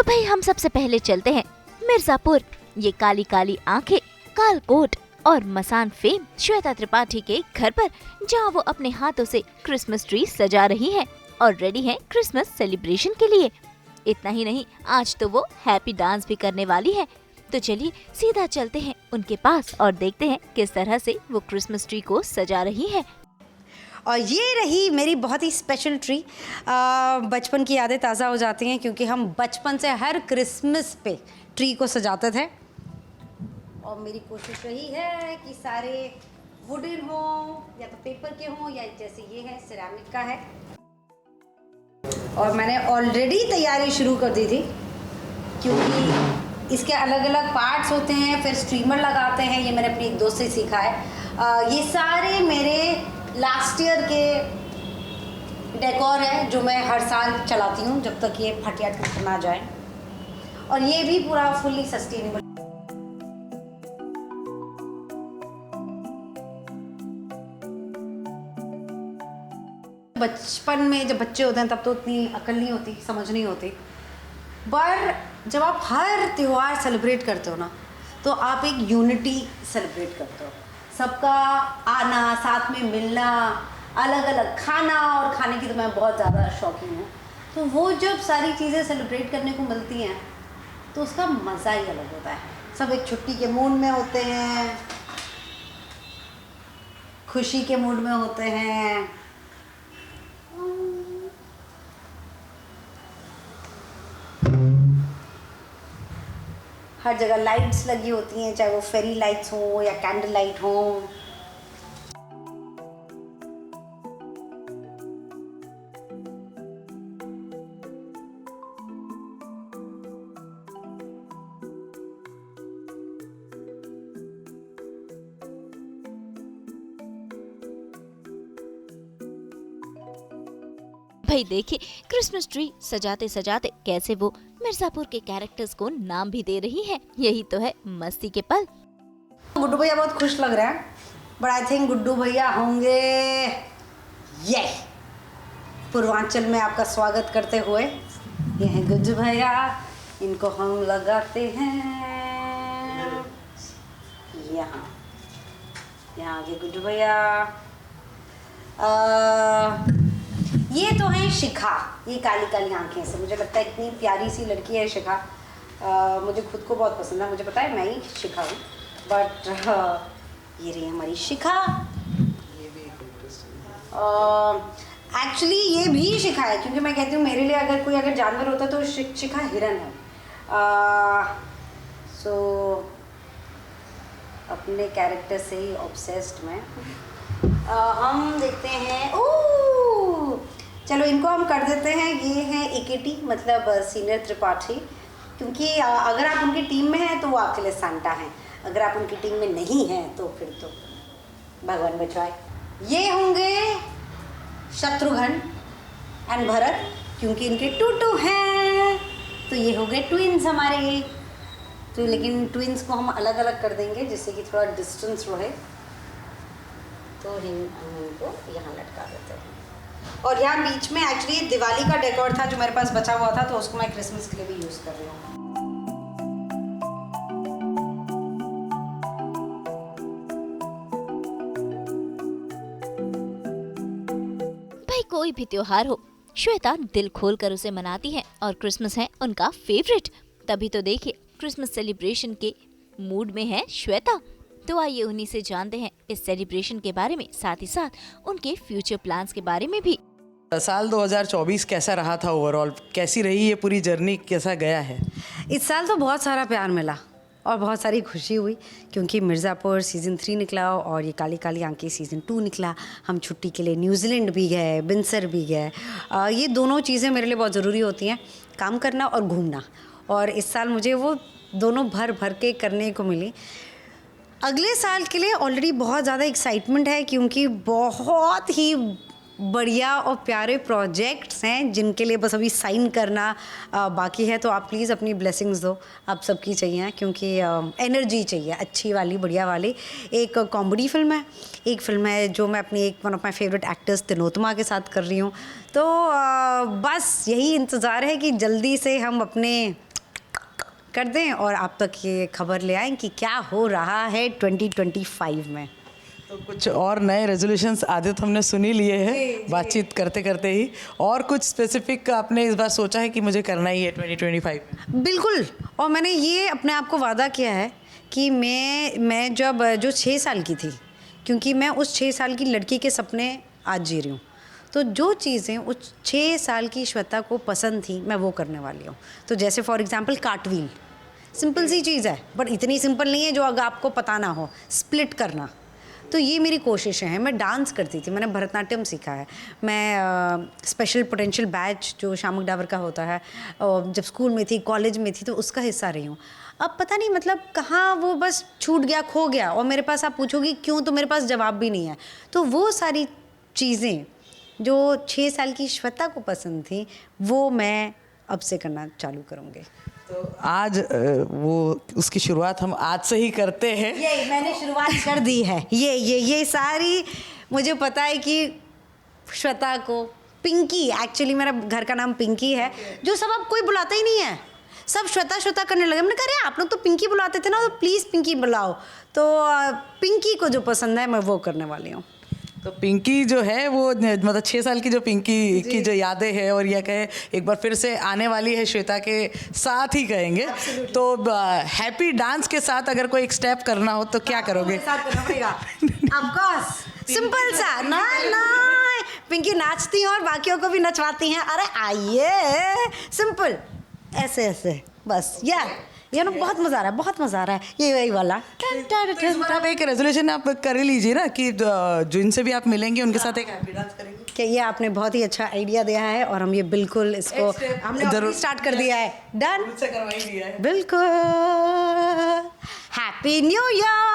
भाई हम सबसे पहले चलते हैं मिर्जापुर। ये काली काली आंखें, काल कोट और मसान फेम श्वेता त्रिपाठी के घर पर, जहाँ वो अपने हाथों से क्रिसमस ट्री सजा रही हैं और रेडी हैं क्रिसमस सेलिब्रेशन के लिए। इतना ही नहीं, आज तो वो हैप्पी डांस भी करने वाली है। तो चलिए सीधा चलते हैं उनके पास और देखते हैं किस तरह से वो क्रिसमस ट्री को सजा रही है। और ये रही मेरी बहुत ही स्पेशल ट्री। बचपन की यादें ताज़ा हो जाती हैं क्योंकि हम बचपन से हर क्रिसमस पे ट्री को सजाते थे। और मेरी कोशिश रही है कि सारे वुडन हो या तो पेपर के हों, या जैसे ये है सिरेमिक का है। और मैंने ऑलरेडी तैयारी शुरू कर दी थी क्योंकि इसके अलग अलग पार्ट्स होते हैं, फिर स्ट्रीमर लगाते हैं। ये मैंने अपनी एक दोस्त से सीखा है। ये सारे मेरे लास्ट ईयर के डेकोर है जो मैं हर साल चलाती हूँ जब तक ये फटिया टूट ना जाए। और ये भी पूरा फुल्ली सस्टेनेबल। बचपन में जब बच्चे होते हैं तब तो उतनी अकल नहीं होती, समझ नहीं होती, पर जब आप हर त्यौहार सेलिब्रेट करते हो ना, तो आप एक यूनिटी सेलिब्रेट करते हो। सबका आना, साथ में मिलना, अलग अलग खाना, और खाने की तो मैं बहुत ज़्यादा शौकीन हूँ। तो वो जब सारी चीज़ें सेलिब्रेट करने को मिलती हैं तो उसका मज़ा ही अलग होता है। सब एक छुट्टी के मूड में होते हैं, खुशी के मूड में होते हैं। हर जगह लाइट्स लगी होती हैं, चाहे वो फेरी लाइट्स हो या कैंडल लाइट हो। भाई देखिए क्रिसमस ट्री सजाते सजाते कैसे वो मिर्जापुर के कैरेक्टर्स को नाम भी दे रही है। यही तो है मस्ती के पल। गुड्डू भैया बहुत खुश लग रहे हैं, बट आई थिंक गुड्डू भैया होंगे ये पूर्वांचल में आपका स्वागत करते हुए। ये हैं गुड्डू भैया, इनको हम लगाते हैं यहाँ यहाँ के गुड्डू भैया। ये तो है शिखा, ये काली काली आंखें से, मुझे लगता है इतनी प्यारी सी लड़की है शिखा। मुझे खुद को बहुत पसंद है, मुझे पता है मैं ही शिखा हूँ, बट ये रही हमारी शिखा। एक्चुअली ये भी शिखा है क्योंकि मैं कहती हूँ मेरे लिए अगर कोई जानवर होता तो शिखा हिरन है। सो अपने कैरेक्टर से ही ऑब्सेस्ड मैं। हम देखते हैं, ओह चलो इनको हम कर देते हैं। ये है एकेटी, मतलब सीनियर त्रिपाठी, क्योंकि अगर आप उनकी टीम में हैं तो वो आपके लिए सांता हैं, अगर आप उनकी टीम में नहीं हैं तो फिर तो भगवान बचाए। ये होंगे शत्रुघ्न एंड भरत, क्योंकि इनके टूटू हैं, तो ये हो गए ट्विंस हमारे। तो लेकिन ट्विंस को हम अलग अलग कर देंगे जिससे कि थोड़ा डिस्टेंस रहे, तो हम इनको यहाँ लटका देते हैं। और यहाँ बीच में एक्चुअली दिवाली का डेकोर था जो मेरे पास बचा हुआ था, तो उसको मैं क्रिसमस के लिए भी यूज़ कर रही हूँ। भाई कोई भी त्योहार हो, श्वेता दिल खोल कर उसे मनाती है और क्रिसमस है उनका फेवरेट। तभी तो देखिए क्रिसमस सेलिब्रेशन के मूड में है श्वेता। तो आइए उन्हीं से जानते हैं इस सेलिब्रेशन के बारे में, साथ ही साथ उनके फ्यूचर प्लान्स के बारे में भी। साल 2024 कैसा रहा था ओवरऑल, कैसी रही ये पूरी जर्नी, कैसा गया है? इस साल तो बहुत सारा प्यार मिला और बहुत सारी खुशी हुई क्योंकि मिर्ज़ापुर सीज़न 3 निकला और ये काली काली आंखें सीज़न 2 निकला। हम छुट्टी के लिए न्यूजीलैंड भी गए, बिनसर भी गए। ये दोनों चीज़ें मेरे लिए बहुत ज़रूरी होती हैं, काम करना और घूमना, और इस साल मुझे वो दोनों भर भर के करने को मिली। अगले साल के लिए ऑलरेडी बहुत ज़्यादा एक्साइटमेंट है क्योंकि बहुत ही बढ़िया और प्यारे प्रोजेक्ट्स हैं जिनके लिए बस अभी साइन करना बाकी है। तो आप प्लीज़ अपनी ब्लेसिंग्स दो, आप सबकी चाहिए, क्योंकि एनर्जी चाहिए अच्छी वाली, बढ़िया वाली। एक कॉमेडी फिल्म है, एक फिल्म है जो मैं अपनी one of my favourite actors Tilottama के साथ कर रही हूँ। तो बस यही इंतज़ार है कि जल्दी से हम अपने कर दें और आप तक ये खबर ले आएं कि क्या हो रहा है 2025 में। तो कुछ और नए रेजोल्यूशंस आदित्य हमने सुन ही लिए हैं बातचीत करते करते ही, और कुछ स्पेसिफिक आपने इस बार सोचा है कि मुझे करना ही है 2025 में? बिल्कुल, और मैंने ये अपने आप को वादा किया है कि मैं जब जो 6 साल की थी, क्योंकि मैं उस 6 साल की लड़की के सपने आज जी रही हूँ, तो जो चीज़ें उस 6 साल की श्वेता को पसंद थी मैं वो करने वाली हूँ। तो जैसे फॉर एग्जांपल कार्टव्हील, सिंपल सी चीज़ है बट इतनी सिंपल नहीं है जो अगर आपको पता ना हो। स्प्लिट करना, तो ये मेरी कोशिशें हैं। मैं डांस करती थी, मैंने भरतनाट्यम सीखा है। मैं स्पेशल पोटेंशियल बैच जो शामुक डावर का होता है, जब स्कूल में थी, कॉलेज में थी, तो उसका हिस्सा रही हूँ। अब पता नहीं मतलब कहाँ वो बस छूट गया, खो गया, और मेरे पास आप पूछोगी क्यों, तो मेरे पास जवाब भी नहीं है। तो वो सारी चीज़ें जो 6 साल की श्वेता को पसंद थी वो मैं अब से करना चालू करूँगी। तो आज वो उसकी शुरुआत हम आज से ही करते हैं। ये मैंने शुरुआत कर दी है। ये सारी मुझे पता है कि श्वेता को पिंकी, एक्चुअली मेरा घर का नाम पिंकी है, जो सब अब कोई बुलाता ही नहीं है, सब श्वेता श्वेता करने लगे। मैंने कहा अरे आप लोग तो पिंकी बुलाते थे ना, तो प्लीज़ पिंकी बुलाओ। तो पिंकी को जो पसंद है मैं वो करने वाली हूँ। तो पिंकी जो है वो मतलब 6 साल की जो पिंकी की जो यादें हैं, और यह कहे एक बार फिर से आने वाली है श्वेता के साथ ही कहेंगे। तो हैप्पी डांस के साथ अगर कोई एक स्टेप करना हो तो क्या करोगे? साथ करना पड़ेगा ऑफ कोर्स, सिंपल सा। ना पिंकी नाचती हैं और बाकियों को भी नचवाती हैं। अरे आइए, सिंपल ऐसे ऐसे बस। ये ना बहुत मज़ा आ रहा है, बहुत मज़ा आ रहा है। ये वही वाला आप एक रेजोल्यूशन आप कर लीजिए ना कि जो इनसे भी आप मिलेंगे उनके साथ एक हैप्पी डांस करेंगे। कि ये आपने बहुत ही अच्छा आइडिया दिया है और हम ये बिल्कुल इसको हमने जरूर स्टार्ट कर दिया है। डन, मुझसे करवाई दिया है। बिल्कुल। Happy new year.